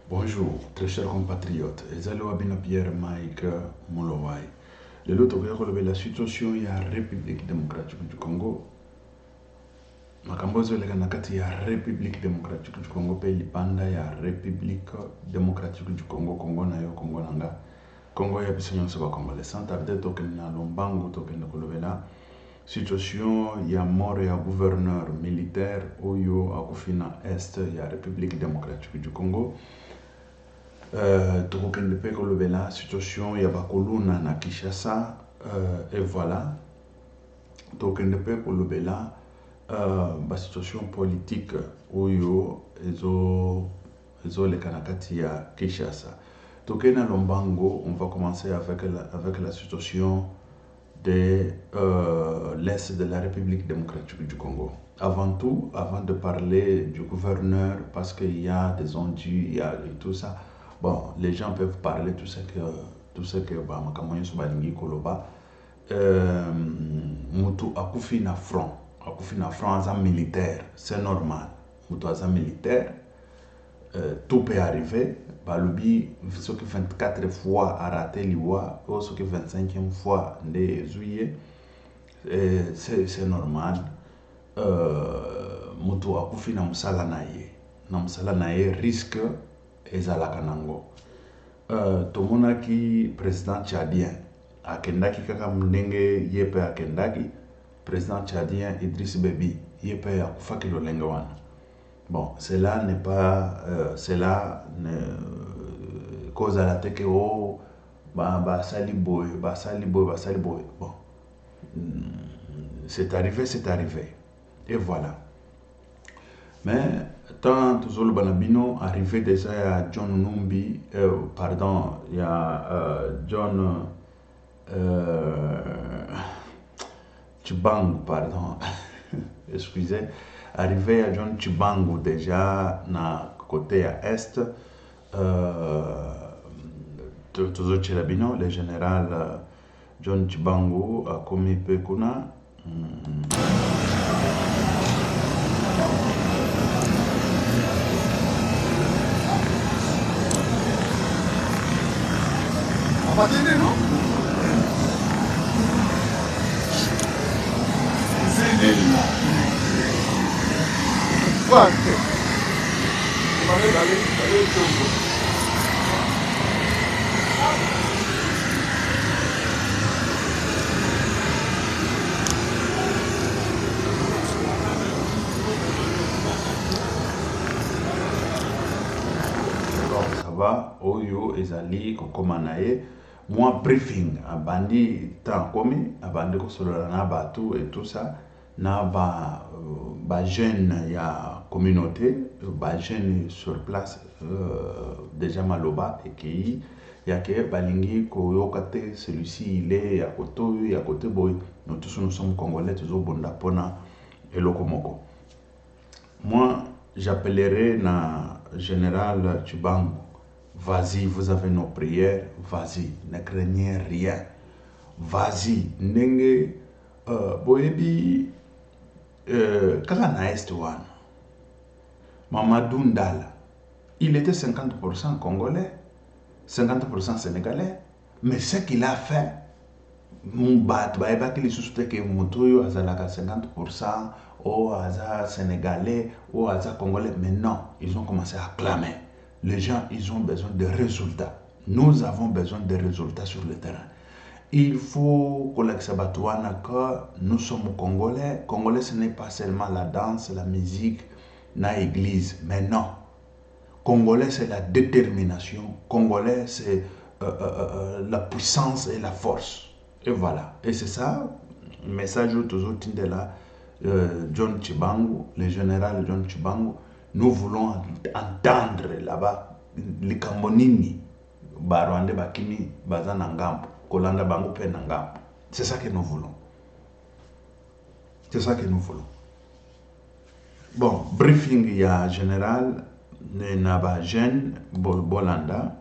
Bonjour, très chers compatriotes. Ezalo Abina Pierre Mike Molowai. Le lot de relever la situation il y a République démocratique du Congo. Makambozo lega nakati ya République démocratique du Congo pe lipanda ya République démocratique du Congo Congo na yo Congo nanga. Congo ya biso nyonso ba Congolais. Santa peut token na lombangu token kolobela. Situation ya mort ya gouverneur militaire oyo akufina est ya République démocratique du Congo. Tokokende mpe kolobela situation ya bakoluna na Kinshasa et voilà tokokende mpe kolobela situation politique oyo ezoleka na kati ya Kinshasa. Tokena lombango, on va commencer avec la situation de l'Est de la République démocratique du Congo. Avant tout, avant de parler du gouverneur, parce qu'il y a des ondus, il y a tout ça, bon, les gens peuvent parler tout ce que makamoyen sobalingi koloba. Mutu akufi na front aza militaire, c'est normal. Mutu aza militaire, tout peut arriver. Balubi, ce qui 24 fois a raté l'iwa, ou ce qui 25e fois de juillet, c'est normal. Mutu akufi na musala na ye risque ezalaka nango. Tomonaki président tchadien akendaki kaka ndenge yepe akendaki président tchadien Idriss Déby yepe akufaki lolenge wana. Bon, cela n'est pas cela ne cause à la teke oh basali boy. Bon, c'est arrivé et voilà. Mais tant toujours le banabino arrivé déjà à John Numbi, pardon, il y a John Chibangu, pardon, excusez, arrivé à John Chibangu déjà na côté à est, toujours Chirabino, le général John Chibangu a commis Pekuna. Patene, no? Zedella. Quante? Dale il giorno. Ça va, Oyo, Ezali, Kokomanae. Moi, briefing, abandi tant comme abandi ko solo na batu et tout ça, na ba jeune ya communauté, ba jeune sur place déjà maloba et qui ya ke balingi ko yokate celui-ci il est à côté boy. Nous tous nous sommes congolais toujours bonda pona et lokomoko. Moi, j'appellerai na général Chibangu. Vas-y, vous avez nos prières, vas-y, ne craignez rien. Vas-y, nenge, boebi, kaka na est wana. Mamadou Ndala, il était 50% congolais, 50% sénégalais, mais ce qu'il a fait, Moubat, baeba qu'il suspecte que Moutoyo azalaka 50%, ou aza sénégalais, ou aza congolais, mais non, ils ont commencé à clamer. Les gens, ils ont besoin de résultats. Nous avons besoin de résultats sur le terrain. Il faut que nous sommes Congolais. Congolais, ce n'est pas seulement la danse, la musique, la église, mais non. Congolais, c'est la détermination. Congolais, c'est la puissance et la force. Et voilà. Et c'est ça, le message toujours de là, John Chibangu, le général John Chibangu. Nous voulons entendre là-bas les Cambonini, Barwande Bakini, Bazanangam, Kolanda Bango Penangam. C'est ça que nous voulons. C'est ça que nous voulons. Bon, briefing, il y a général, Naba Jeune, Bolanda,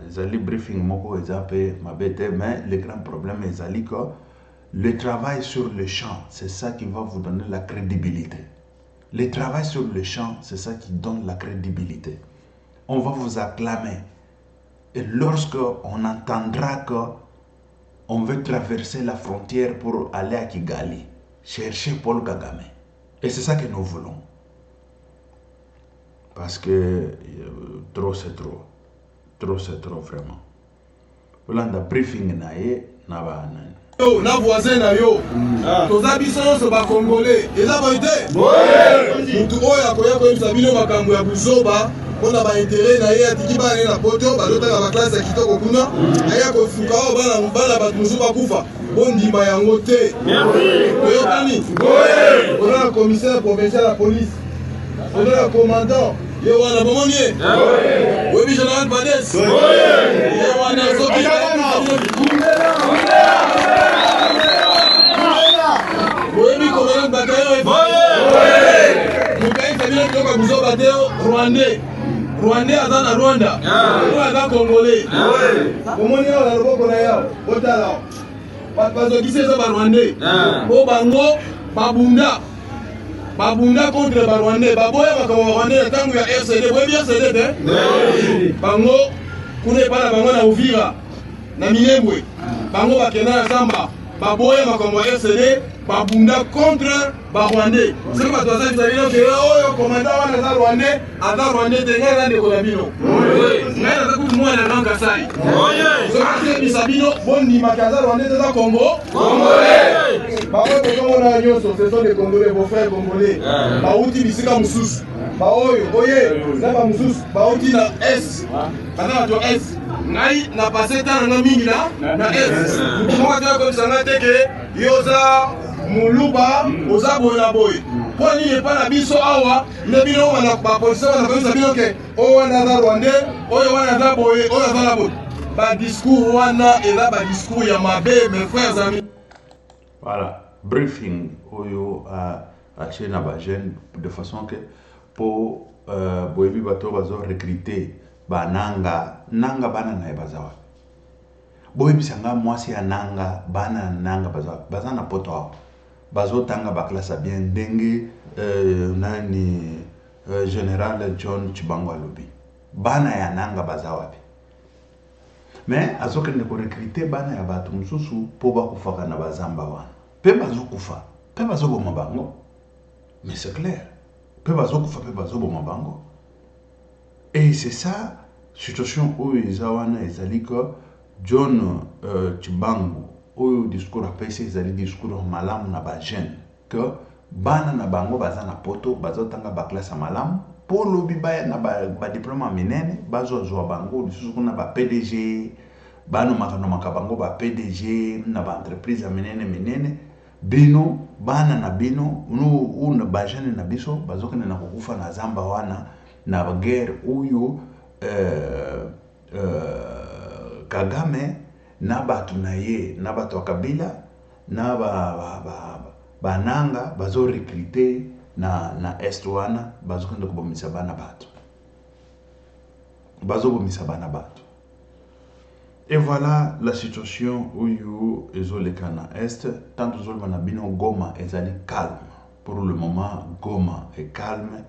Zali briefing Moko Ezape, Mabete, mais le grand problème est Zali que le travail sur le champ, c'est ça qui va vous donner la crédibilité. Le travail sur le champ, c'est ça qui donne la crédibilité. on va vous acclamer. Et lorsque on entendra que on veut traverser la frontière pour aller à Kigali, chercher Paul Kagame. Et c'est ça que nous voulons. Parce que trop c'est trop. Trop c'est trop vraiment. Olanda briefing na ye na ba nani. Yo, na voisin na yo. Toza biso nyonso ba Congolais. Eza boy te. Mutu oyo akoya koyebisa bino makambo ya buzoba mpona baintere na ye atiki bana na poto bazotanga baklase ya kitoko kuna aya kofuka oyo bana bato mosusu bakufa bondima yango te. Oyokani oza na commissaire provincial ya police, oza na commandant ye wana bomoni ye oyebi général Bades ye wana soki oyebi commandant bataillon mokai kabila biloko ya buzoba te Rwandais aza na Rwanda oyo aza Congolais omoni awa na loboko na yao otala bazokisi eza barwandais po bango babunda contre barwandais baboya makambo barwandais na ntango ya RCD boyebi RCD te bango kuna epai na bango na Uvira na Minembwe bango bakenda na zamba baboya makambo ya RCD babunda contre barwandais soki bato bazalisa bino ke oyo komanda wana aza rwandais te ngai na ndeko na bino ngai naza kutu mwana na Kasai soki asebisa bino bondimaki aza rwandais te eza Congo baoyo tozomona nyonso ce sont des Congolais vos frères Congolais bauti bisika mosusu baoyo boye na bamosusu bauti na est baza bato est ngai na pase tana na mingi na est mutu moko te akomisa ngai te ke yo oza muluba oza boye na boye mpo nini epai na biso awa nde bino wana bapolisi wana komisa bino ke oyo wana aza rwandais oyo wana aza boye oyo aza na boye badiscours wana eza badiscours ya mabe mes frères amis. Voilà, briefing oyo acheter na ba jeune de façon que pour boyebi bato bazo recruter bananga bana na bazawa boyebi sanga mwasi ya nanga baza na poto awa bazo tanga ba classe bien ndenge nani général John Chibango alobi bana ya nanga bazawa mais azokende ko recruter bana ya bato mususu po bakufaka na bazamba wana pe bazokufa pe bazoboma bango mais c'est clair pe bazokufa pe bazoboma bango. Et c'est ça situation oyo eza wana ezali que John Chibango oyo discours apesi ezali discours malamu na ba jeune que bana na bango baza na poto bazotanga ba classe malamu po lobi baya na ba diplôme minene bazozwa bango lisusu kuna ba PDG bano makanoma bango ba PDG na ba entreprise minene bino bana na bino una ba jeune na biso bazokende na kokufa na zamba wana na guerre oyo Kagame na batu na ye na batu Kabila na bananga bazo recruter na est wana bazokende kubomisa bana batu bazobomisa bana batu. Et voilà la situation oyo ezoleka na est tant ozolma na bino Goma ezali calme pour le moment. Goma est calme.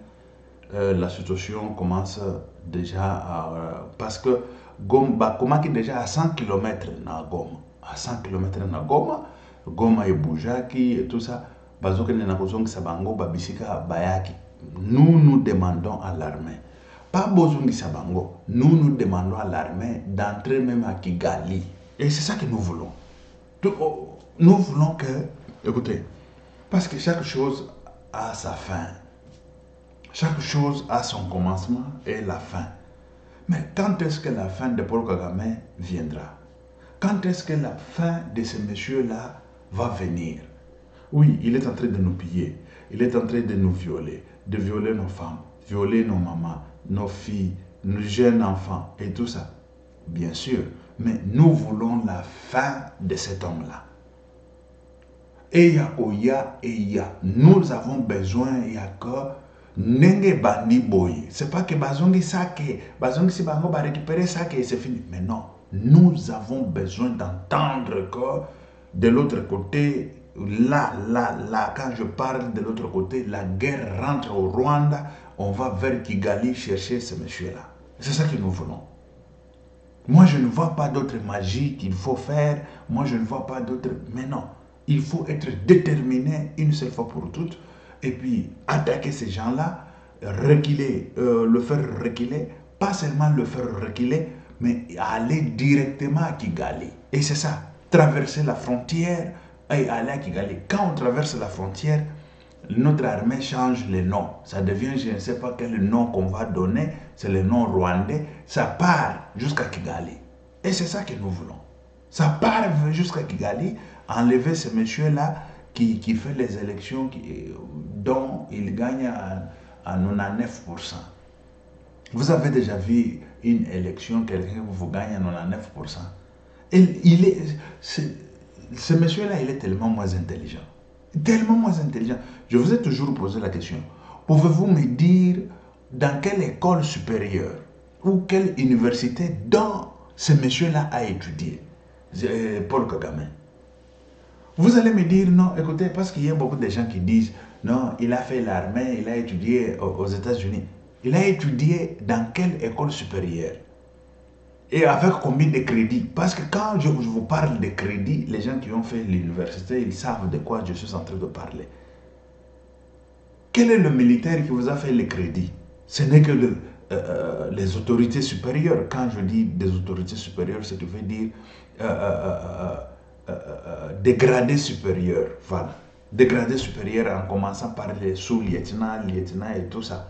La situation commence déjà à... parce que Goma commence déjà à 100 km na Goma. À 100 km na Goma. Goma et Boujaki et tout ça. Bazoke na kozongi sabango babisika bayaki. Nous demandons à l'armée. Pas Bozongi sabango. Nous demandons à l'armée d'entrer même à Kigali. Et c'est ça que nous voulons. Nous voulons que... Écoutez, parce que chaque chose a sa fin. Chaque chose a son commencement et la fin. Mais quand est-ce que la fin de Paul Kagame viendra? Quand est-ce que la fin de ce monsieur-là va venir? Oui, il est en train de nous piller. Il est en train de nous violer. De violer nos femmes, violer nos mamans, nos filles, nos jeunes enfants et tout ça. Bien sûr. Mais nous voulons la fin de cet homme-là. Nous avons besoin, il y a que Nenge bandi boy. C'est pas que bazongi sake, bazongi si bango ba récupérer ça et c'est fini. Mais non, nous avons besoin d'entendre que de l'autre côté, là, quand je parle de l'autre côté, la guerre rentre au Rwanda, on va vers Kigali chercher ce monsieur-là. C'est ça que nous voulons. Moi, je ne vois pas d'autre magie qu'il faut faire. Moi, je ne vois pas d'autre... Mais non, il faut être déterminé une seule fois pour toutes. Et puis, attaquer ces gens-là, reculer, le faire reculer. Pas seulement le faire reculer, mais aller directement à Kigali. Et c'est ça, traverser la frontière et aller à Kigali. Quand on traverse la frontière, notre armée change le nom. Ça devient, je ne sais pas quel nom qu'on va donner, c'est le nom rwandais. Ça part jusqu'à Kigali. Et c'est ça que nous voulons. Ça part jusqu'à Kigali, enlever ce monsieur-là qui fait les élections dont il gagne à 99%. Vous avez déjà vu une élection, quelqu'un vous gagne à 99%. Et ce monsieur-là, il est tellement moins intelligent. Tellement moins intelligent. Je vous ai toujours posé la question. Pouvez-vous me dire dans quelle école supérieure ou quelle université dont ce monsieur-là a étudié, Paul Kagame? Vous allez me dire non, écoutez, parce qu'il y a beaucoup de gens qui disent non, il a fait l'armée, il a étudié aux États-Unis. Il a étudié dans quelle école supérieure? Et avec combien de crédits? Parce que quand je vous parle de crédits, les gens qui ont fait l'université, ils savent de quoi je suis en train de parler. Quel est le militaire qui vous a fait les crédits? Ce n'est que les autorités supérieures. Quand je dis des autorités supérieures, ce qui veut dire dégradé supérieur. Voilà. Dégradé supérieur en commençant par les sous-lieutenants, lieutenants et tout ça.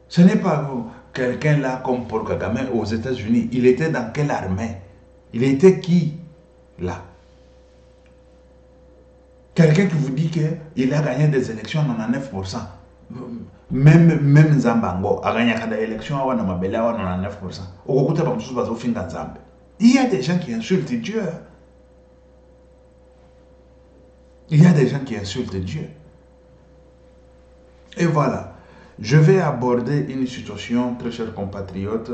Ce n'est pas quelqu'un là comme Paul Kagame aux États-Unis. Il était dans quelle armée? Il était qui là? Quelqu'un qui vous dit qu'il a gagné des élections à 99%. Même Zambango a gagné des élections à 99%. Il y a des gens qui insultent Dieu. Il y a des gens qui insultent Dieu. Et voilà. Je vais aborder une situation, très chers compatriotes.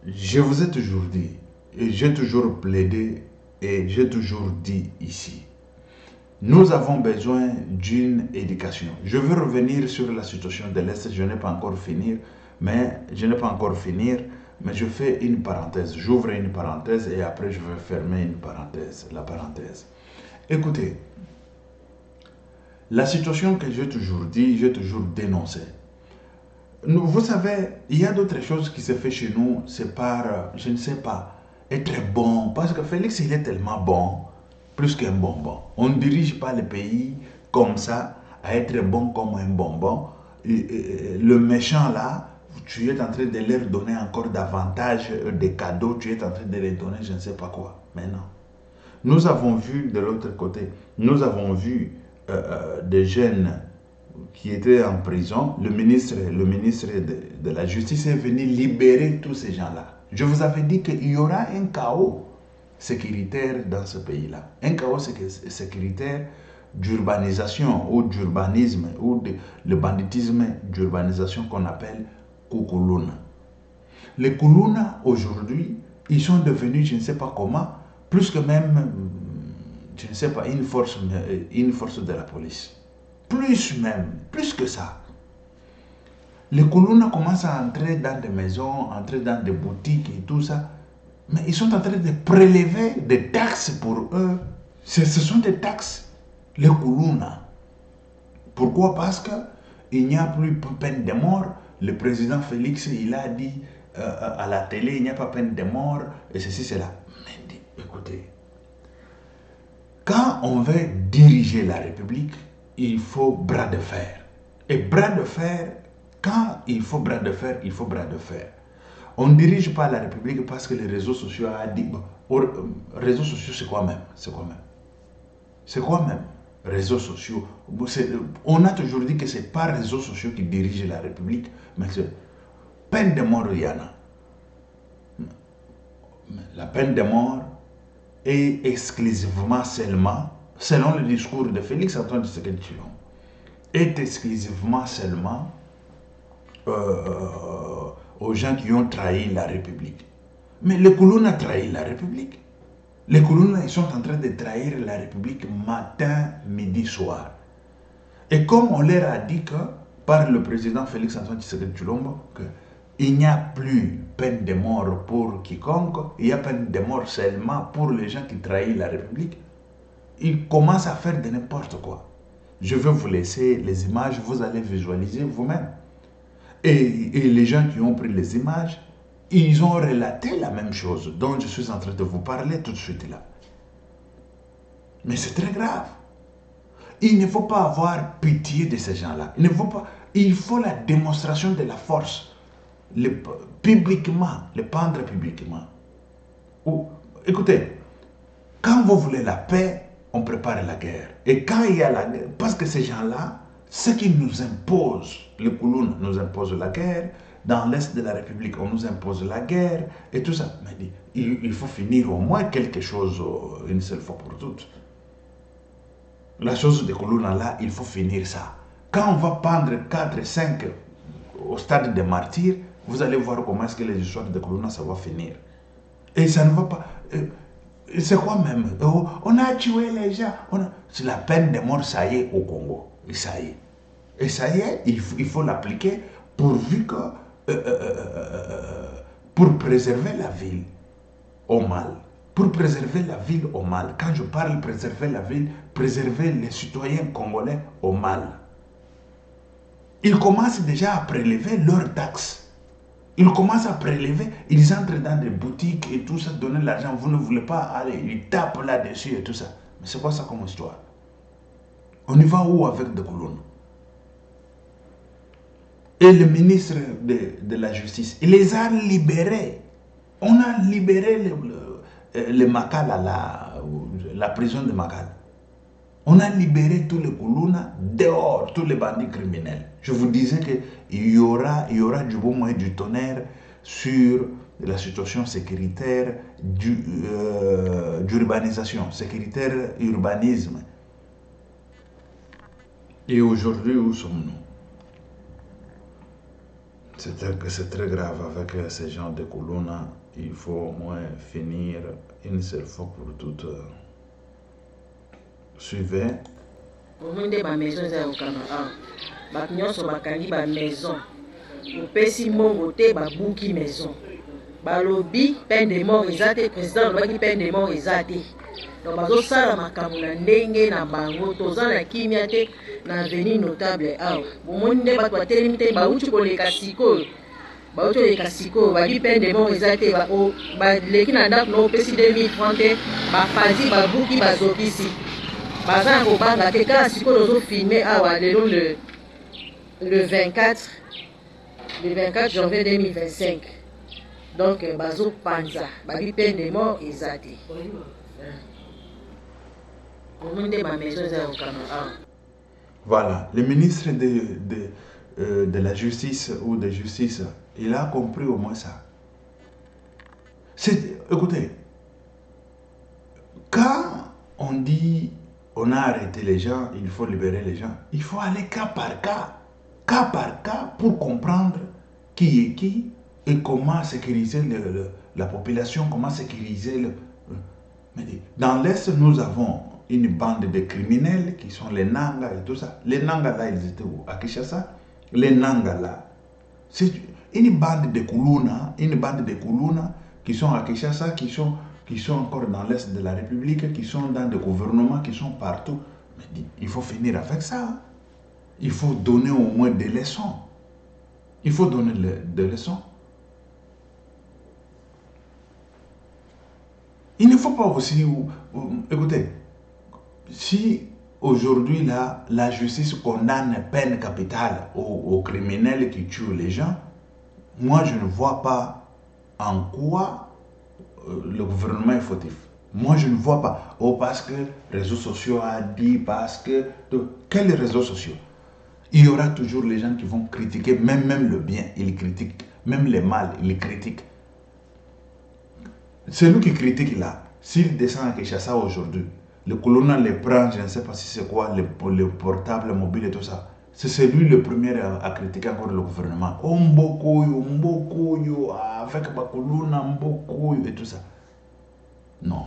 Je vous ai toujours dit, et j'ai toujours plaidé, et j'ai toujours dit ici, nous avons besoin d'une éducation. Je veux revenir sur la situation de l'Est, je n'ai pas encore fini, mais je fais une parenthèse. J'ouvre une parenthèse et après je vais fermer la parenthèse. Écoutez, la situation que j'ai toujours dit, j'ai toujours dénoncé. Vous savez, il y a d'autres choses qui se font chez nous, c'est par, je ne sais pas, être bon. Parce que Félix, il est tellement bon, plus qu'un bonbon. On ne dirige pas le pays comme ça, à être bon comme un bonbon. Le méchant là, tu es en train de leur donner encore davantage de cadeaux, tu es en train de leur donner je ne sais pas quoi. Mais non. Nous avons vu de l'autre côté, nous avons vu des jeunes qui étaient en prison. Le ministre de la Justice est venu libérer tous ces gens-là. Je vous avais dit qu'il y aura un chaos sécuritaire dans ce pays-là. Un chaos sécuritaire d'urbanisation ou d'urbanisme ou le banditisme d'urbanisation qu'on appelle Kukuluna. Les Kuluna aujourd'hui, ils sont devenus, je ne sais pas comment, plus que même, je ne sais pas, une force de la police. Plus que ça. Les Kuluna commencent à entrer dans des maisons, entrer dans des boutiques et tout ça. Mais ils sont en train de prélever des taxes pour eux. Ce sont des taxes, les Kuluna. Pourquoi? Parce qu'il n'y a plus peine de mort. Le président Félix, il a dit à la télé, il n'y a pas peine de mort, et ceci, cela. Mais écoutez, quand on veut diriger la République, il faut bras de fer. Et bras de fer, quand il faut bras de fer, il faut bras de fer. On ne dirige pas la République parce que les réseaux sociaux ont dit... réseaux sociaux, c'est quoi même? C'est quoi même? Réseaux sociaux. On a toujours dit que ce n'est pas les réseaux sociaux qui dirigent la République, mais c'est peine de mort, il y en a. La peine de mort est exclusivement seulement, selon le discours de Félix Antoine Tshisekedi Tshilombo, est exclusivement seulement aux gens qui ont trahi la République. Mais les Kuluna ont trahi la République. Les Kuluna, ils sont en train de trahir la République matin, midi, soir. Et comme on leur a dit que, par le président Félix Antoine Tshisekedi Tshilombo, que il n'y a plus peine de mort pour quiconque, il y a peine de mort seulement pour les gens qui trahissent la République. Ils commencent à faire de n'importe quoi. Je vais vous laisser les images, vous allez visualiser vous-même. Et les gens qui ont pris les images, ils ont relaté la même chose dont je suis en train de vous parler tout de suite là. Mais c'est très grave. Il ne faut pas avoir pitié de ces gens-là. Il faut la démonstration de la force. Publiquement, le pendre publiquement. Écoutez, quand vous voulez la paix, on prépare la guerre. Et quand il y a la guerre, parce que ces gens-là, ce qu'ils nous imposent, les Kouloune nous imposent la guerre, dans l'Est de la République, on nous impose la guerre, et tout ça. Mais il faut finir au moins quelque chose une seule fois pour toutes. La chose de Kouloune là, il faut finir ça. Quand on va pendre 4 et 5 au stade des martyrs, vous allez voir comment est-ce que les histoires de Kouloune, ça va finir. Et ça ne va pas... c'est quoi même? On a tué les gens. C'est la peine de mort, ça y est, au Congo. Et ça y est. Et ça y est, il faut l'appliquer pourvu que... pour préserver la ville au mal. Pour préserver la ville au mal. Quand je parle préserver la ville, préserver les citoyens congolais au mal. Ils commencent déjà à prélever leurs taxes. Ils commencent à prélever, ils entrent dans des boutiques et tout ça, donner l'argent. Vous ne voulez pas aller, ils tapent là-dessus et tout ça. Mais c'est quoi ça comme histoire? On y va où avec des colonnes? Et le ministre de la Justice, il les a libérés. On a libéré le Makala, la prison de Makala. On a libéré tous les Koulouna dehors, tous les bandits criminels. Je vous disais qu'il y aura du bon et du tonnerre sur la situation sécuritaire d'urbanisation, sécuritaire urbanisme. Et aujourd'hui, où sommes-nous? C'est très grave avec ces gens de Koulouna. Il faut au moins finir une seule fois pour toutes. Suivez. Omunde ba maison za okama a. Ba nyonso bakangi ba maison. Opesi mongo te ba buki maison. Ba lobi peine de mort ezate président lobaki peine de mort ezate. Donc bazo sala makambo na ndenge na bango toza na kimia te na avenue notable a. Omunde ba twatelemi te ba uti koleka sikoyo. Ba uti koleka sikoyo ba bi peine de mort ezate ba leki na ndako no opesi 2030 ba fazi ba buki ba zokisi. Bazan Kobanga, quelqu'un si nous filmé le 24 janvier 2025. Donc, Bazo Panza, Babi peine de mort, Izati. Voilà, le ministre de la Justice ou de Justice, il a compris au moins ça. Écoutez, quand on dit on a arrêté les gens, il faut libérer les gens, il faut aller cas par cas pour comprendre qui est qui et comment sécuriser la population, comment sécuriser Dans l'Est, nous avons une bande de criminels qui sont les Nanga et tout ça. Les Nanga là, ils étaient où? À Kinshasa. Les Nanga là, c'est une bande de Koulouna, qui sont à Kinshasa, qui sont encore dans l'Est de la République, qui sont dans des gouvernements, qui sont partout. Mais il faut finir avec ça. Il faut donner au moins des leçons. Il faut donner des leçons. Il ne faut pas aussi... écoutez, si aujourd'hui la justice condamne peine capitale aux criminels qui tuent les gens, moi je ne vois pas en quoi le gouvernement est fautif. Moi, je ne vois pas. Parce que les réseaux sociaux a dit, parce que... Quels réseaux sociaux? Il y aura toujours les gens qui vont critiquer, même le bien, ils critiquent. Même le mal, ils critiquent. Celui qui critique là, s'il descend à Kinshasa aujourd'hui, le colonel les prend, je ne sais pas si c'est quoi, le portable, mobile et tout ça. C'est lui le premier à critiquer encore le gouvernement. Oh, Mbokoyo, avec Bakuluna, Mbokoyo et tout ça. Non.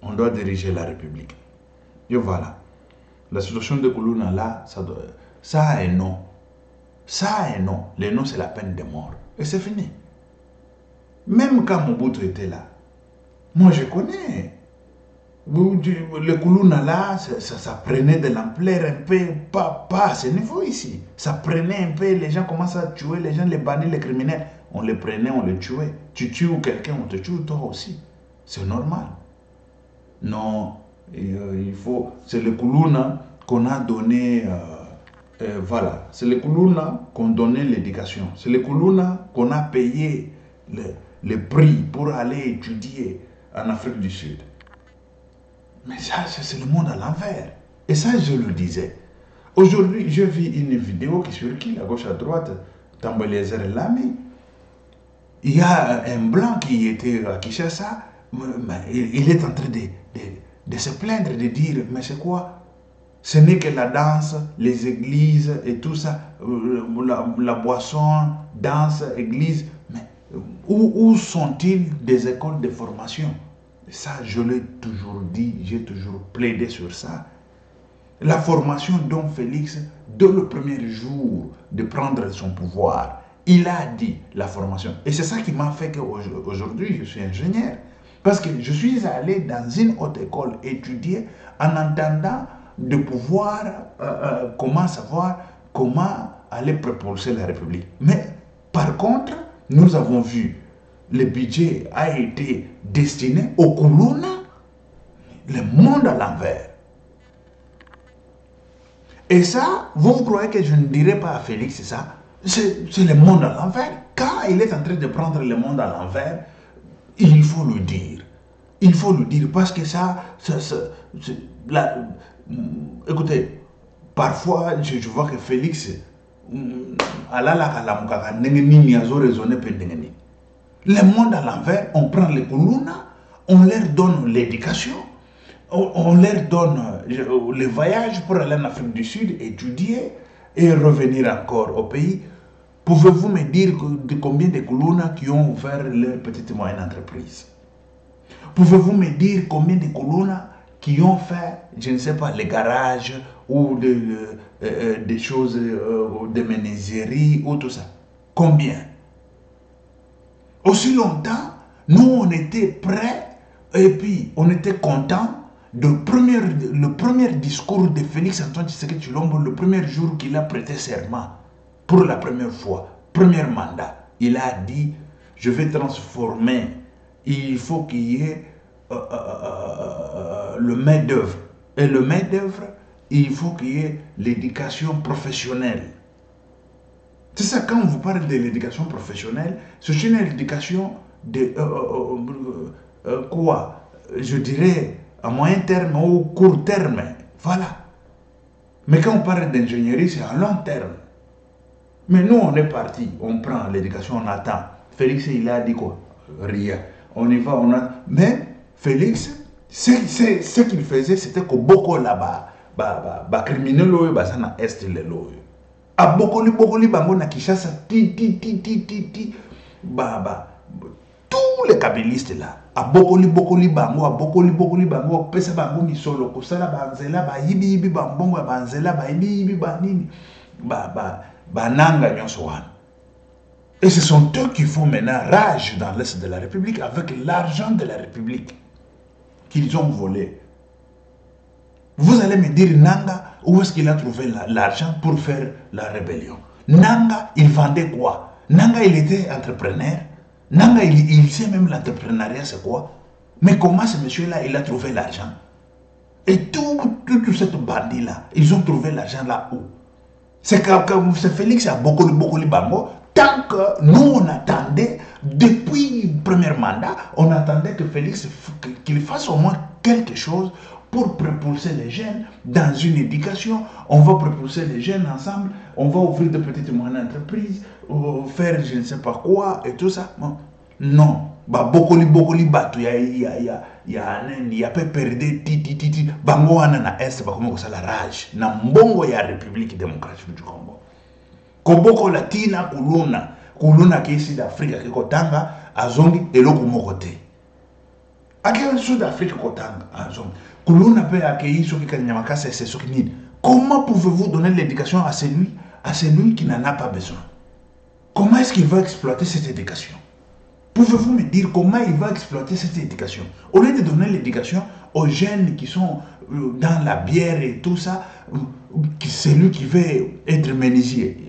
On doit diriger la République. Et voilà. La situation de Kuluna là, ça a un nom. Ça et non. Les non, c'est la peine de mort. Et c'est fini. Même quand Mobutu était là, moi je connais. Le Kuluna là, ça prenait de l'ampleur un peu, pas à ce niveau ici. Ça prenait un peu, les gens commencent à tuer, les gens les bannissent, les criminels. On les prenait, on les tuait. Tu tues quelqu'un, on te tue toi aussi. C'est normal. Non, il faut. C'est le Kuluna qu'on a donné. Voilà, c'est le Kuluna qu'on donnait l'éducation. C'est le Kuluna qu'on a payé le prix pour aller étudier en Afrique du Sud. Mais ça, c'est le monde à l'envers. Et ça, je le disais. Aujourd'hui, je vis une vidéo qui circule à gauche, à droite, Tambelezer Lami. Il y a un blanc qui était à Kinshasa, il est en train de se plaindre, de dire, mais c'est quoi? Ce n'est que la danse, les églises et tout ça, la boisson, danse, église. Mais où sont-ils des écoles de formation? Ça, je l'ai toujours dit, j'ai toujours plaidé sur ça. La formation dont Félix, dès le premier jour de prendre son pouvoir, il a dit la formation. Et c'est ça qui m'a fait qu'aujourd'hui, je suis ingénieur. Parce que je suis allé dans une haute école étudier en entendant de pouvoir, comment savoir, comment aller propulser la République. Mais par contre, nous avons vu, le budget a été destiné au Kuluna, le monde à l'envers. Et ça, vous croyez que je ne dirais pas à Félix ça? C'est le monde à l'envers. Quand il est en train de prendre le monde à l'envers, il faut le dire. Il faut le dire parce que écoutez, parfois je vois que Félix le monde à l'envers, on prend les Kuluna, on leur donne l'éducation, on leur donne le voyage pour aller en Afrique du Sud, étudier et revenir encore au pays. Pouvez-vous me dire de combien de Kuluna qui ont ouvert leur petite et moyenne entreprise? Pouvez-vous me dire combien de Kuluna qui ont fait, je ne sais pas, les garages ou des choses, des menuiseries ou tout ça? Combien? Aussi longtemps, nous on était prêts et puis on était contents le premier discours de Félix Antoine Tshisekedi Tshilombo, le premier jour qu'il a prêté serment pour la première fois, premier mandat. Il a dit, je vais transformer, il faut qu'il y ait le main d'œuvre. Et le main d'œuvre, il faut qu'il y ait l'éducation professionnelle. C'est ça, quand on vous parle de l'éducation professionnelle, c'est une éducation de quoi? Je dirais à moyen terme ou court terme. Voilà. Mais quand on parle d'ingénierie, c'est à long terme. Mais nous, on est parti, on prend l'éducation, on attend. Félix, il a dit quoi? Rien. On y va, on a. Mais Félix, ce qu'il faisait, c'était que beaucoup là-bas, criminels, ça n'a est le loyo. A bokoli bango na Kinshasa tous les kabylistes là a bokoli bango pesa bango misolo ko sala banzela ba yibi bambongo banzela ba yibi banini bananga nyonso wana. Et ce sont eux qui font maintenant rage dans l'est de la République avec l'argent de la République qu'ils ont volé. Vous allez me dire, Nanga, où est-ce qu'il a trouvé l'argent pour faire la rébellion? Nanga, il vendait quoi? Nanga, il était entrepreneur. Nanga, il sait même l'entrepreneuriat, c'est quoi? Mais comment ce monsieur-là, il a trouvé l'argent? Et tout cette bandit-là, ils ont trouvé l'argent là où? C'est que Félix a beaucoup de bango. Tant que nous, on attendait, depuis le premier mandat, on attendait que Félix, qu'il fasse au moins quelque chose pour propulser les jeunes dans une éducation. On va propulser les jeunes ensemble, on va ouvrir de petites et moyennes entreprises, faire je ne sais pas quoi et tout ça. Non. Beaucoup il y a pas perdu titi bango wana na est ba comme ça la rage na mbongo ya République démocratique du Congo. Koboko latina kuluna ki ici d'Afrique ki kotanga azongi eloko moko te. Akela Sud Afrique kotanga azongi. Kuluna pe akei soki kanyamakasa c'est soki nini. Comment pouvez-vous donner l'éducation à celui à celui qui n'en a pas besoin. Comment est-ce qu'il va exploiter cette éducation? Pouvez-vous me dire comment il va exploiter cette éducation? Au lieu de donner l'éducation aux jeunes qui sont dans la bière et tout ça, celui qui veut être menuisier,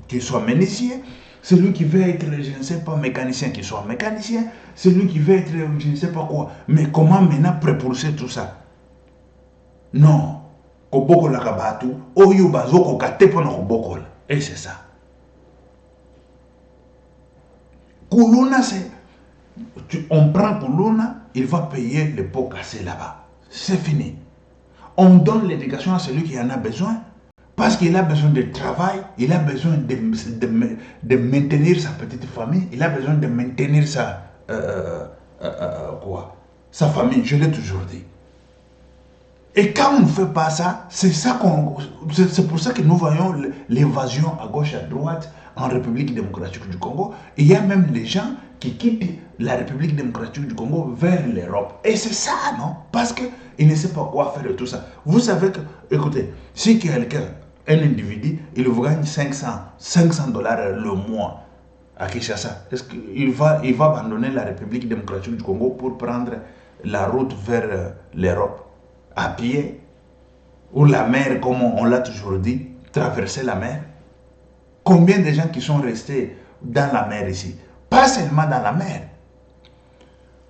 qu'il soit menuisier, celui qui veut être, je ne sais pas, mécanicien, qu'il soit mécanicien, celui qui veut être, je ne sais pas quoi. Mais comment maintenant propulser tout ça? Non. Koboko la kabatu, oyo bazoko katepo na koboko la. Et c'est ça. Kuluna, c'est... On prend Kuluna, il va payer le pot cassé là-bas. C'est fini. On donne l'éducation à celui qui en a besoin. Parce qu'il a besoin de travail, il a besoin de maintenir sa petite famille, il a besoin de maintenir sa famille, je l'ai toujours dit. Et quand on ne fait pas ça, c'est pour ça que nous voyons l'évasion à gauche et à droite en République démocratique du Congo. Et il y a même les gens qui quittent la République démocratique du Congo vers l'Europe. Et c'est ça, non? Parce qu'ils ne savent pas quoi faire de tout ça. Vous savez que, écoutez, si quelqu'un, un individu, il vous gagne 500 $ le mois à Kinshasa, est-ce qu'il va abandonner la République démocratique du Congo pour prendre la route vers l'Europe à pied, ou la mer, comme on l'a toujours dit, traverser la mer? Combien de gens qui sont restés dans la mer ici? Pas seulement dans la mer.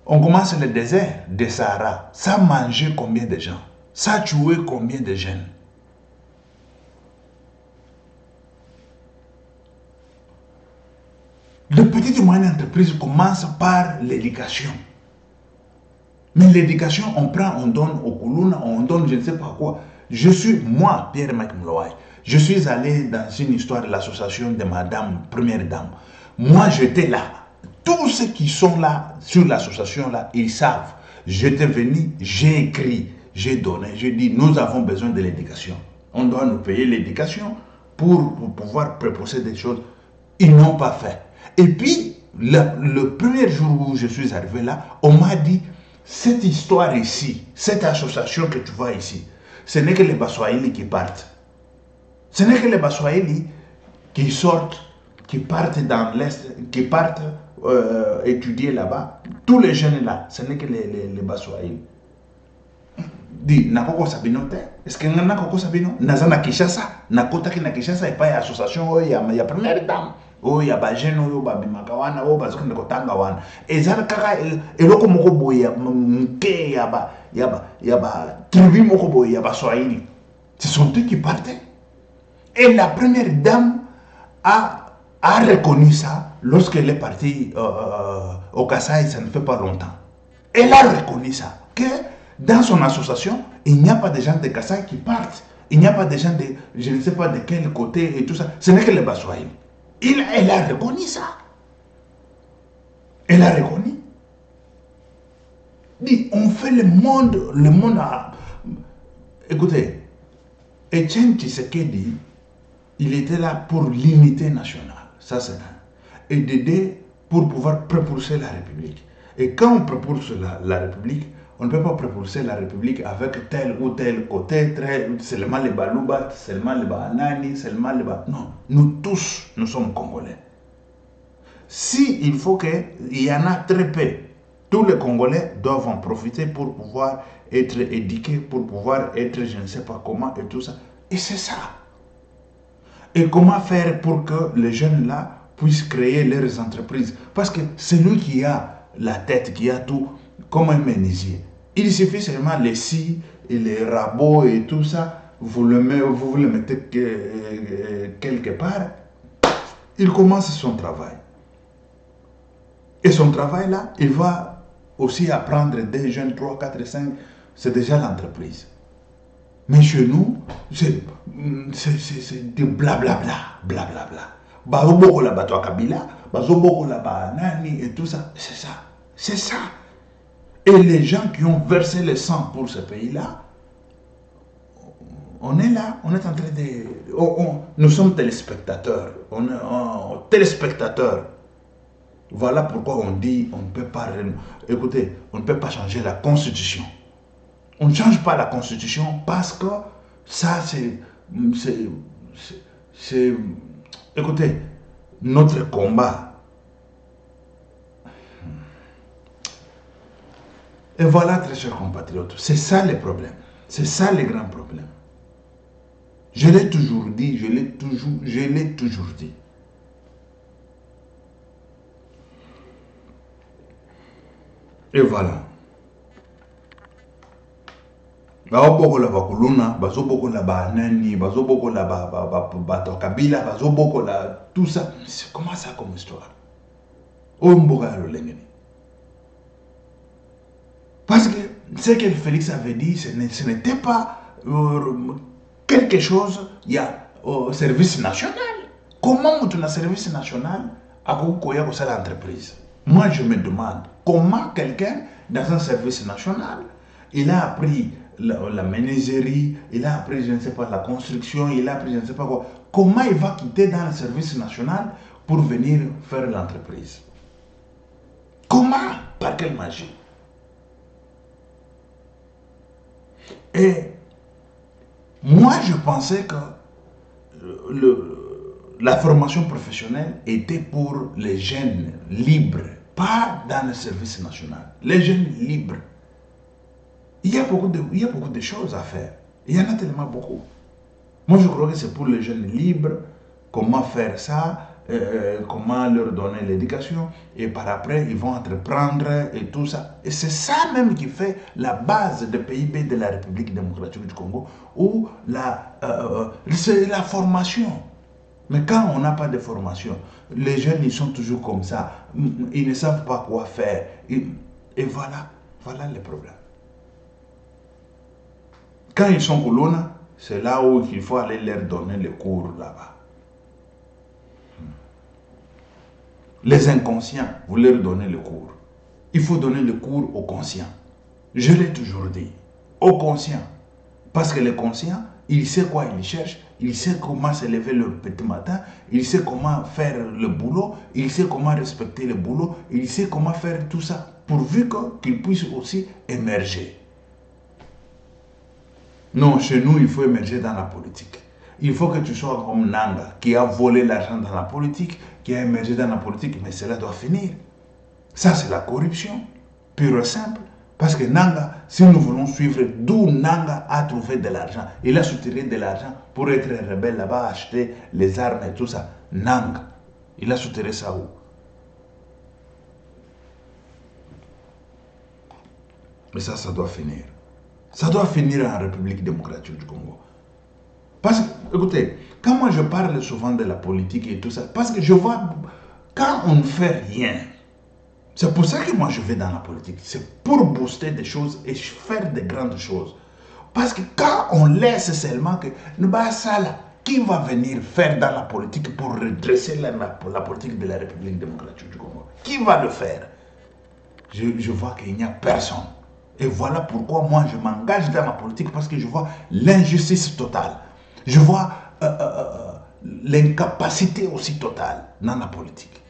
On commence le désert de Sahara. Ça a mangé combien de gens? Ça a tué combien de jeunes? Les petites et moyennes entreprises commencent par l'éducation. Mais l'éducation, on prend, on donne au Kuluna, on donne je ne sais pas quoi. Moi, Pierre-Marc Mloaï, je suis allé dans une histoire de l'association de Madame, Première Dame. Moi, j'étais là. Tous ceux qui sont là, sur l'association là, ils savent. J'étais venu, j'ai écrit, j'ai donné, j'ai dit, nous avons besoin de l'éducation. On doit nous payer l'éducation pour pouvoir proposer des choses. Ils n'ont pas fait. Et puis, le premier jour où je suis arrivé là, on m'a dit, cette histoire ici, cette association que tu vois ici, ce n'est que les Baswahili qui partent. Ce n'est que les Baswahili qui sortent, qui partent dans l'Est, qui partent étudier là-bas. Tous les jeunes là, ce n'est que les Baswahili. Dis, nakoko sabino te? Est-ce que nakoko sabino? Nazana Kinshasa, nakota ki na Kinshasa et pas association, il y a première dame. Oh, ya ba jeune oyo ba bimaka wana o bazoka ndeko tanga wana ezala kaka eloko moko boye mke ya ba tribu moko boye ya ba Swahili. Ce sont eux qui partaient. Et la première dame a reconnu ça lorsqu'elle est partie au Kasaï, ça ne fait pas longtemps. Elle a reconnu ça, que dans son association, il n'y a pas de gens de Kasaï qui partent. Il n'y a pas de gens de, je ne sais pas de quel côté et tout ça. Ce n'est que les Baswahili. Elle a reconnu ça. Elle a reconnu. Dit, on fait le monde a... Écoutez, Etienne Tshisekedi, il était là pour l'unité nationale. Ça, c'est un. Et d'aider pour pouvoir propulser la République. Et quand on propulse la République, on ne peut pas propulser la République avec tel ou tel côté, seulement les Balouba, seulement les Banani, seulement les Ba... Non, nous tous, nous sommes Congolais. Si il faut qu'il y en a très peu, tous les Congolais doivent en profiter pour pouvoir être éduqués, pour pouvoir être je ne sais pas comment et tout ça. Et c'est ça. Et comment faire pour que les jeunes là puissent créer leurs entreprises? Parce que celui qui a la tête, qui a tout, comme un menuisier, il suffit seulement les scies et les rabots et tout ça, vous le mettez quelque part, il commence son travail. Et son travail là, il va aussi apprendre des jeunes 3, 4, 5, c'est déjà l'entreprise. Mais chez nous, c'est du blablabla, blablabla. Bazoboko la bato Kabila, bazoboko la banani et tout ça, c'est ça, c'est ça. Et les gens qui ont versé le sang pour ce pays-là, on est là, on est en train de... nous sommes téléspectateurs, on est téléspectateurs. Voilà pourquoi on dit, on ne peut pas... Écoutez, on ne peut pas changer la Constitution. On ne change pas la Constitution parce que ça, c'est... Écoutez, notre combat. Et voilà, très chers compatriotes, c'est ça le problème. C'est ça le grand problème. Je l'ai toujours dit, je l'ai toujours dit. Et voilà. Bazoboko la bakuluna, bazoboko la banani, bazoboko la batokabila, bazoboko la tout ça. Comment ça comme histoire? Omboga lolengeni. Parce que ce que Félix avait dit, ce n'était pas quelque chose, il y a au service national. Comment tu as un service national à l'entreprise? Moi, je me demande comment quelqu'un dans un service national, il a appris la menuiserie, il a appris, je ne sais pas, la construction, il a appris, je ne sais pas quoi. Comment il va quitter dans le service national pour venir faire l'entreprise? Comment? Par quelle magie? Et moi, je pensais que la formation professionnelle était pour les jeunes libres, pas dans le service national. Les jeunes libres. Il y a beaucoup de choses à faire. Il y en a tellement beaucoup. Moi, je crois que c'est pour les jeunes libres, comment faire ça, comment leur donner l'éducation, et par après, ils vont entreprendre et tout ça. Et c'est ça même qui fait la base du PIB de la République démocratique du Congo, où c'est la formation. Mais quand on n'a pas de formation, les jeunes, ils sont toujours comme ça. Ils ne savent pas quoi faire. Et voilà le problème. Quand ils sont colonna, c'est là où il faut aller leur donner les cours là-bas. Les inconscients, vous leur donnez le cours. Il faut donner le cours aux conscients. Je l'ai toujours dit. Aux conscients. Parce que le conscient, il sait quoi il cherche, il sait comment se lever le petit matin, il sait comment faire le boulot, il sait comment respecter le boulot, il sait comment faire tout ça, pourvu qu'il puisse aussi émerger. Non, chez nous, il faut émerger dans la politique. Il faut que tu sois comme Nanga, qui a volé l'argent dans la politique, qui a émergé dans la politique, mais cela doit finir. Ça, c'est la corruption, pure et simple. Parce que Nanga, si nous voulons suivre d'où Nanga a trouvé de l'argent, il a soutiré de l'argent pour être rebelle là-bas, acheter les armes et tout ça. Nanga, il a soutiré ça où? Mais ça doit finir. Ça doit finir en République démocratique du Congo. Parce que, écoutez, quand moi je parle souvent de la politique et tout ça, parce que je vois, quand on ne fait rien, c'est pour ça que moi je vais dans la politique. C'est pour booster des choses et faire de grandes choses. Parce que quand on laisse seulement que, qui va venir faire dans la politique pour redresser la politique de la République démocratique du Congo? Qui va le faire? Je vois qu'il n'y a personne. Et voilà pourquoi moi je m'engage dans la politique, parce que je vois l'injustice totale. Je vois l'incapacité aussi totale dans la politique.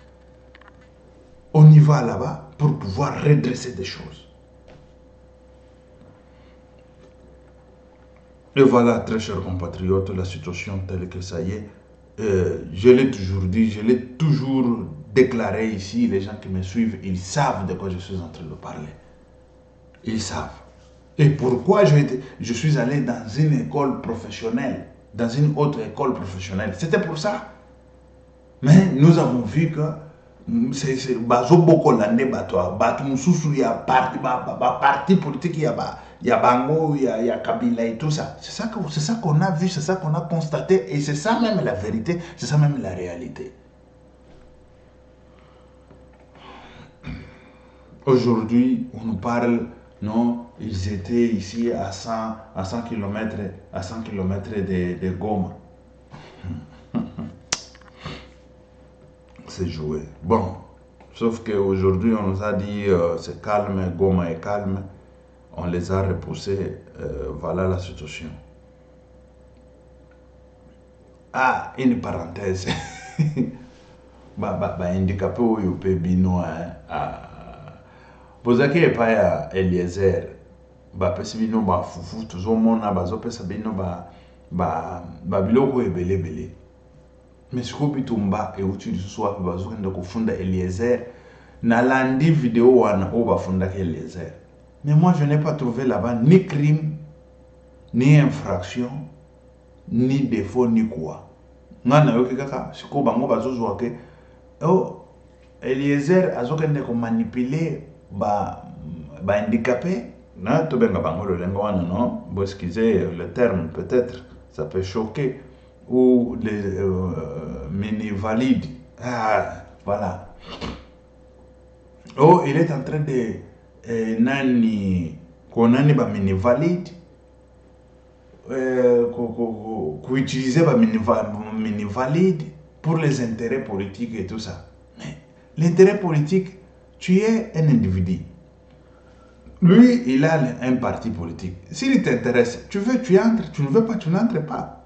On y va là-bas pour pouvoir redresser des choses. Et voilà, très chers compatriotes, la situation telle que ça y est. Je l'ai toujours dit, je l'ai toujours déclaré ici. Les gens qui me suivent, ils savent de quoi je suis en train de parler. Ils savent. Et pourquoi je suis allé dans une école professionnelle, dans une autre école professionnelle? C'était pour ça. Mais nous avons vu que c'est beaucoup l'année battoir. Il y a parti politique, il y a Bango, il y a Kabila et tout ça. C'est ça qu'on a vu, c'est ça qu'on a constaté. Et c'est ça même la vérité, c'est ça même la réalité. Aujourd'hui, on nous parle. Non, ils étaient ici à 100 km de Goma. C'est joué. Bon, sauf qu'aujourd'hui, on nous a dit c'est calme, Goma est calme. On les a repoussés. Voilà la situation. Ah, une parenthèse. Handicapé ou yopé bino bozaki epai ya Eliezer bapesi bino bafufu tozomona bazopesa bino biloko ebele. mais ce qu'on bitumba et où tu sois besoin de confondre Eliezer na landi vidéo wana o ba funda Eliezer. Mais moi je n'ai pas trouvé là-bas ni crime, ni infraction, ni défaut, ni quoi. Ngana yoke kaka siko bango bazozwa ke oh Eliezer azokende ko manipuler ba handicapé na to benga bango le lengo wana non bo excusez le terme peut-être ça peut choquer ou les mini-valides. Ah, voilà. Oh, il est en train de nani ba mini-valide utiliser ba mini-valide pour les intérêts politiques et tout ça. Mais l'intérêt politique, tu es un individu. Lui, il a un parti politique. S'il t'intéresse, tu veux, tu entres. Tu ne veux pas, tu n'entres pas.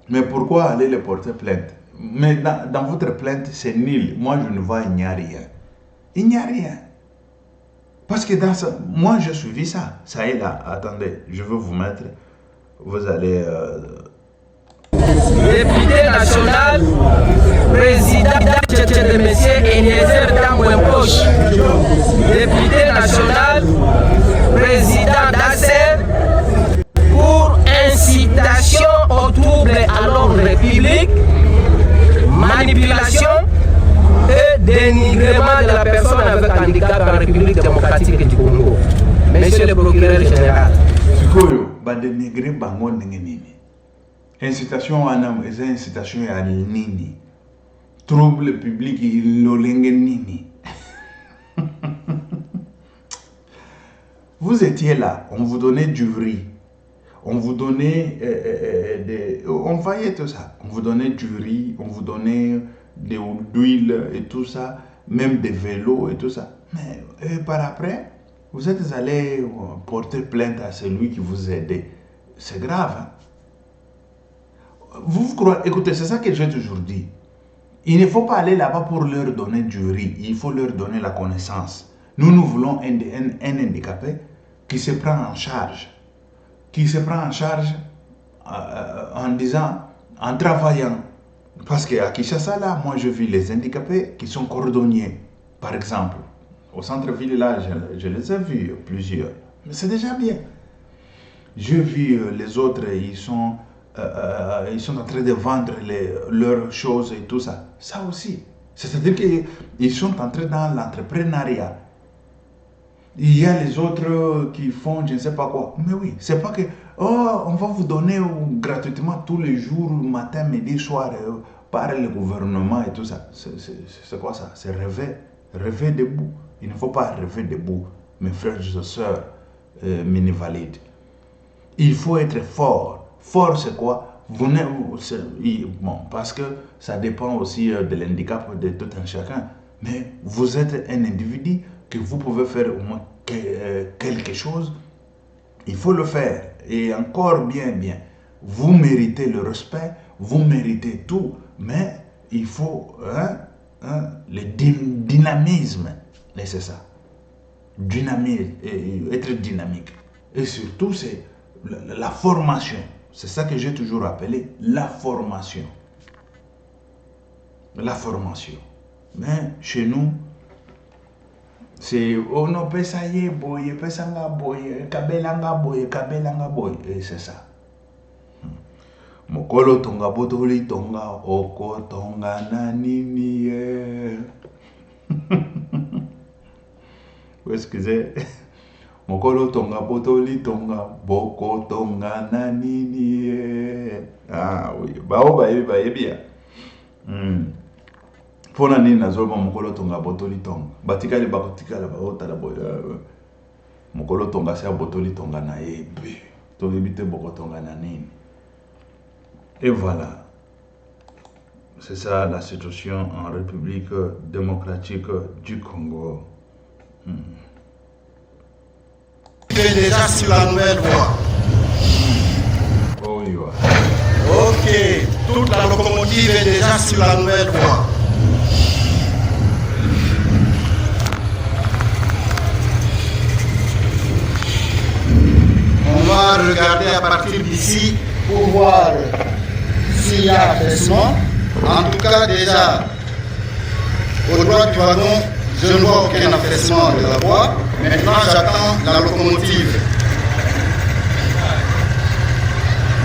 Mais pourquoi aller le porter plainte? Mais dans votre plainte, c'est nul. Moi, je ne vois, il n'y a rien. Il n'y a rien. Parce que dans ça, moi, j'ai suivi ça. Ça est là. Attendez, je veux vous mettre. Vous allez... Député national, président de M. Eliezer Tambouempoche. Député national, président d'ACER pour incitation au trouble à l'ordre public, manipulation et dénigrement de la personne avec handicap en République démocratique du Congo. Monsieur le procureur général. Sikoyo, ba dénigrer bango nini. Incitation à incitation à nini. Trouble public, l'olenge nini. Vous étiez là, on vous donnait du riz, on vous donnait on voyait tout ça, on vous donnait du riz, on vous donnait de l'huile et tout ça, même des vélos et tout ça. Mais par après, vous êtes allé porter plainte à celui qui vous aidait. C'est grave. Hein? Vous croyez, écoutez, c'est ça que j'ai toujours dit. Il ne faut pas aller là-bas pour leur donner du riz, il faut leur donner la connaissance. Nous voulons un handicapé qui se prend en charge. Qui se prend en charge en disant, en travaillant. Parce qu'à Kinshasa, là, moi, je vis les handicapés qui sont cordonniers, par exemple. Au centre-ville, là, je les ai vus, plusieurs. Mais c'est déjà bien. Je vis les autres, ils sont en train de vendre leurs choses et tout ça. Ça aussi. C'est-à-dire qu'ils sont entrés dans l'entrepreneuriat. Il y a les autres qui font je ne sais pas quoi. Mais oui, c'est pas que on va vous donner gratuitement tous les jours, matin, midi, soir, par le gouvernement et tout ça. C'est quoi ça? C'est rêver debout. Il ne faut pas rêver debout, mes frères et sœurs mini-valides. Il faut être fort. Fort, c'est quoi? Bon, parce que ça dépend aussi de l'handicap de tout un chacun. Mais vous êtes un individu que vous pouvez faire au moins quelque chose. Il faut le faire. Et encore bien. Vous méritez le respect, vous méritez tout. Mais il faut le dynamisme nécessaire. Être dynamique. Et surtout, c'est la formation. C'est ça que j'ai toujours appelé la formation. La formation. Mais chez nous, c'est on ne peut ça y est, boy, pesanga boy, kabelanga boy, et c'est ça. Mokolo tonga botoli tonga oko tonga nanini. Excusez. Mokolo tonga botoli tonga boko tonga nanini. Ah oui, bah bien. Pona nini nazoba mokolo tonga botoli tonga. Batikali bakotikala baota la boya. Mokolo tonga sia botoli tonga na ebe. To ebite boko tonga na nini. Et voilà. C'est ça la situation en République démocratique du Congo. Tu es déjà sur la nouvelle voie. Oh oui. Ok, toute la locomotive est déjà sur la nouvelle voie. On va regarder à partir d'ici pour voir s'il y a des sons. En tout cas, déjà, au droit du wagon, je ne vois aucun affaissement de la voie. Maintenant, j'attends la locomotive.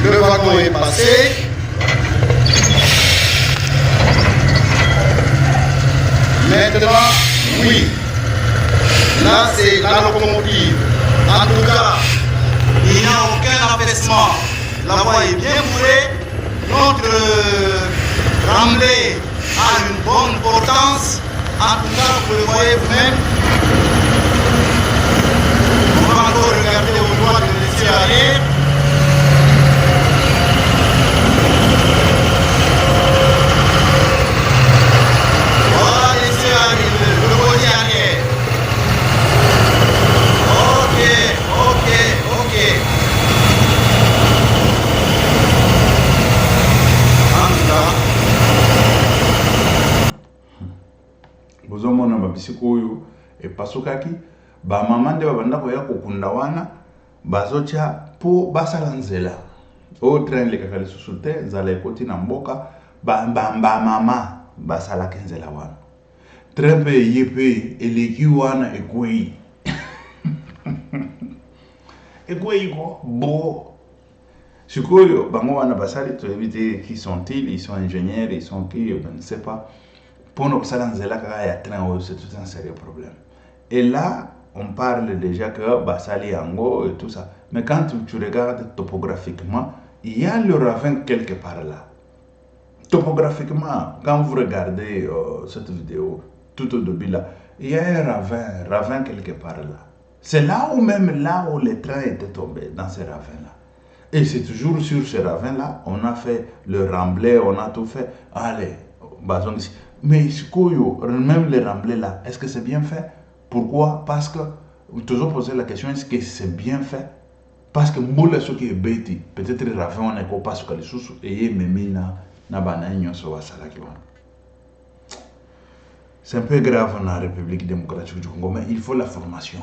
Le wagon est passé. Maintenant, oui. Là, c'est la locomotive. En tout cas, il n'y a aucun affaissement. La voie est bien bourrée. Notre remblai a une bonne portance. En tout cas, vous le voyez vous-même. On va encore regarder au droit de laisser arrière. Voilà, laissez arrière, le body arrière. Ok. En tout cas, bozomona mabisiko oyo epasukaki bamama nde babanda koya kokunda wana bazotya mpo basala nzela oyo train elekaka lisusu te nzala ekoti na mboka bamama basalaki nzela wana train mpe eye mpe eleki wana ekwei ekwei ko bo sikoyo bango wana basali toyebi te qui sont-ils, ils sont ingénieurs, ils sont qui, je ne sais pas. Pour nous, ça c'est tout un sérieux problème. Et là, on parle déjà que Basali Ango et tout ça. Mais quand tu regardes topographiquement, il y a le ravin quelque part là. Topographiquement, quand vous regardez cette vidéo, tout au début là, il y a un ravin quelque part là. C'est là où même là où les trains étaient tombés, dans ces ravins là. Et c'est toujours sur ce ravin là, on a fait le remblai, on a tout fait. Allez, basons ici. Mais même les remblais là, est-ce que c'est bien fait? Pourquoi? Parce que, vous toujours posez la question, est-ce que c'est bien fait? Parce que moule ce qui est bêti, peut-être le ravin on est pas sur les sous et même na banane sur la salaki. C'est un peu grave dans la République démocratique du Congo, mais il faut la formation.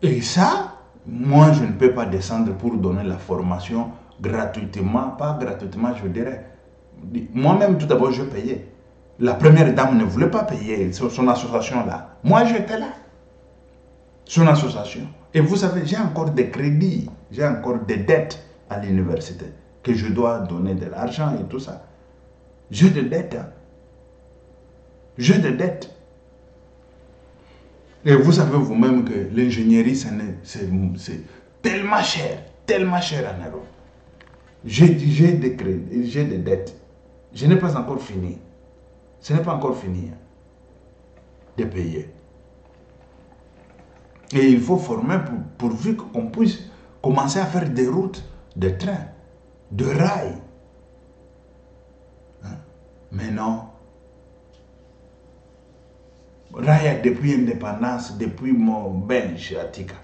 Et ça, moi je ne peux pas descendre pour donner la formation gratuitement, pas gratuitement je dirais. Moi-même tout d'abord je payais. La première dame ne voulait pas payer son association là. Moi, j'étais là. Son association. Et vous savez, j'ai encore des crédits, j'ai encore des dettes à l'université que je dois donner de l'argent et tout ça. J'ai des dettes. Hein. J'ai des dettes. Et vous savez vous-même que l'ingénierie, c'est tellement cher en Europe. J'ai des crédits, j'ai des dettes. Je n'ai pas encore fini. Ce n'est pas encore fini de payer. Et il faut former pourvu qu'on puisse commencer à faire des routes, des trains, de rails. Hein? Mais non. Rail depuis l'indépendance, depuis mon belge Atika.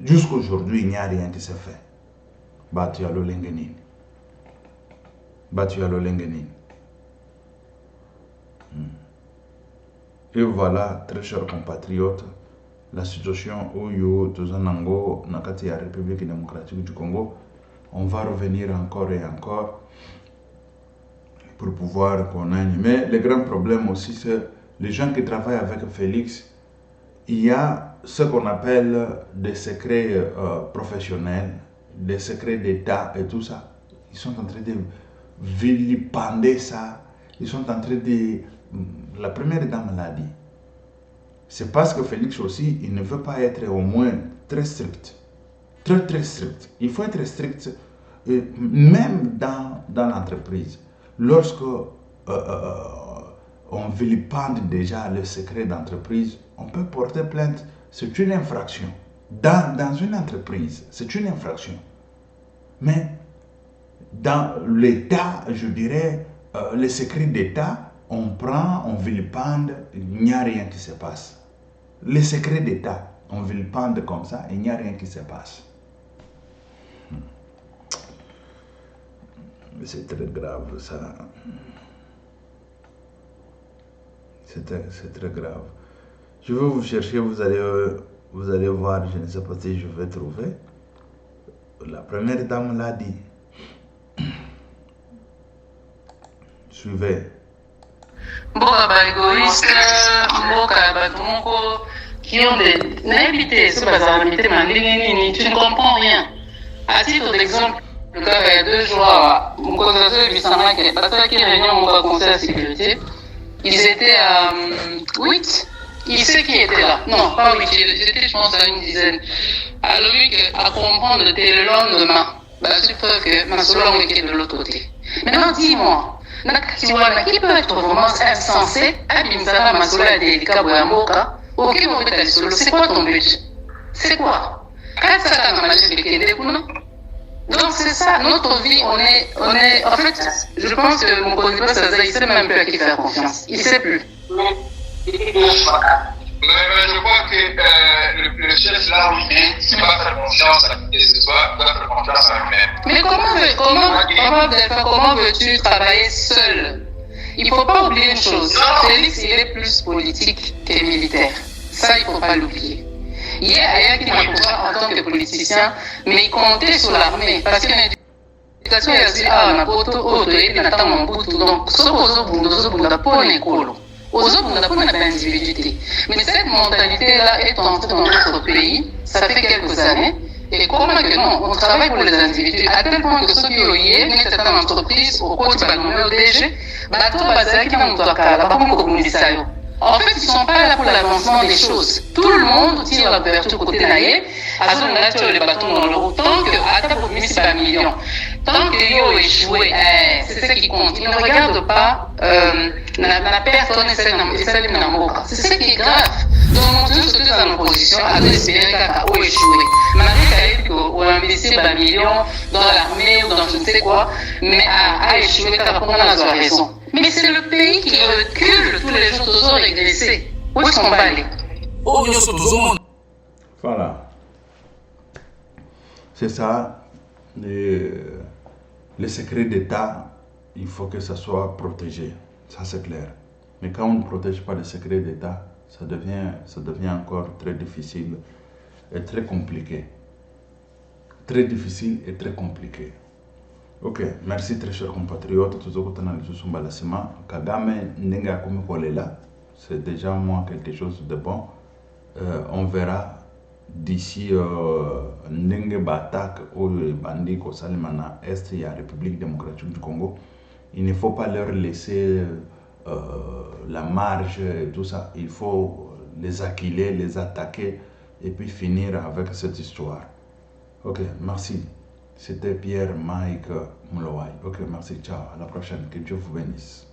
Jusqu'aujourd'hui, il n'y a rien qui s'est fait. Batu ya Lolengenin. Batu ya Lolengenin. Et voilà, très chers compatriotes, la situation où yo Tozanango, Nakati la République démocratique du Congo, on va revenir encore et encore pour pouvoir qu'on aille. Mais le grand problème aussi, c'est les gens qui travaillent avec Félix, il y a ce qu'on appelle des secrets professionnels, des secrets d'État et tout ça. Ils sont en train de vilipender ça. Ils sont en train de... La première dame l'a dit. C'est parce que Félix aussi, il ne veut pas être au moins très strict. Très strict. Il faut être strict, même dans l'entreprise. Lorsque on vilipende déjà le secret d'entreprise, on peut porter plainte. C'est une infraction. Dans une entreprise, c'est une infraction. Mais dans l'État, je dirais, les secrets d'État, on prend, on vilipende, il n'y a rien qui se passe. Les secrets d'État, on vilipende comme ça, il n'y a rien qui se passe. C'est très grave ça. C'est très grave. Je vais vous chercher, vous allez voir, je ne sais pas si je vais trouver. La première dame l'a dit. suivez. Mboka ba égoïste, mboka ba tumoko qui ont des naïvetés, ce bazarité mandini, tu ne comprends rien. À titre d'exemple, le cas il y a 2 jours, mon conseiller du Sana qui est passé qui réunion au conseil de sécurité, ils étaient à 8. Il sait qui était là. Non, pas 8, ils étaient je pense à une dizaine. Alors lui, à comprendre dès le lendemain, je suppose que ma solange était de l'autre côté. Maintenant dis-moi, qui peut être vraiment insensé, Abimzala Masola Delika Boyamoka, ok, mon bétal solo, c'est quoi ton but? C'est quoi? Donc c'est ça, notre vie, on est, en fait, je pense que mon producteur, il sait même plus à qui faire confiance. Il sait plus. Mais je crois que le chef là où il est, c'est pas faire confiance à qui que ce soit, doit faire confiance à lui-même. Mais comment veux-tu travailler seul? Il ne faut pas oublier une chose. Félix, il est plus politique que militaire. Ça, il ne faut pas l'oublier. Il y a Aya qui m'a pouvoir en tant que politicien, mais il comptait sur l'armée. Parce que l'éducation, il a dit, on a poto, auto, et on attend mon bout. Donc, ce qu'on a pas l'école. Aux autres, on n'a pas d'individualité. Mais cette mentalité-là est entrée dans notre pays, ça fait quelques années. Et comment que non, on travaille pour les individus, à tel point que ceux qui ont eu certaines entreprises, au côté de DG, en fait, ils ne sont pas là pour l'avancement des choses. Tout le monde tire la couverture côté naïe, à ce moment-là, tu as les bâtons dans le roue. Tant que, à ta promis, c'est pas un million. Tant que yo échoué, c'est ce qui compte. Ils ne regardent pas la personne et celle de Namoka. C'est ce qui est grave. Donc, nous sommes tous en opposition à l'espérer qu'à échoué. Malgré qu'on a investi un million dans l'armée ou dans je ne sais quoi, mais à échoué, on a raison. Mais c'est le pays qui recule tous les jours, toujours régressé. Où est-ce qu'on va aller? Voilà. C'est ça. Les secrets d'État, il faut que ça soit protégé. Ça, c'est clair. Mais quand on ne protège pas les secrets d'État, ça devient encore très difficile et très compliqué. Très difficile et très compliqué. Ok, merci très chers compatriotes. Kagame Nenga Komekolela, c'est déjà moi quelque chose de bon. On verra d'ici Nenge Batak ou Bandi Kosalimana Est, il y a la République démocratique du Congo. Il ne faut pas leur laisser la marge et tout ça. Il faut les acculer, les attaquer et puis finir avec cette histoire. Ok, merci. C'était Pierre Mike Moulawai. Ok, merci, ciao. À la prochaine. Que Dieu vous bénisse.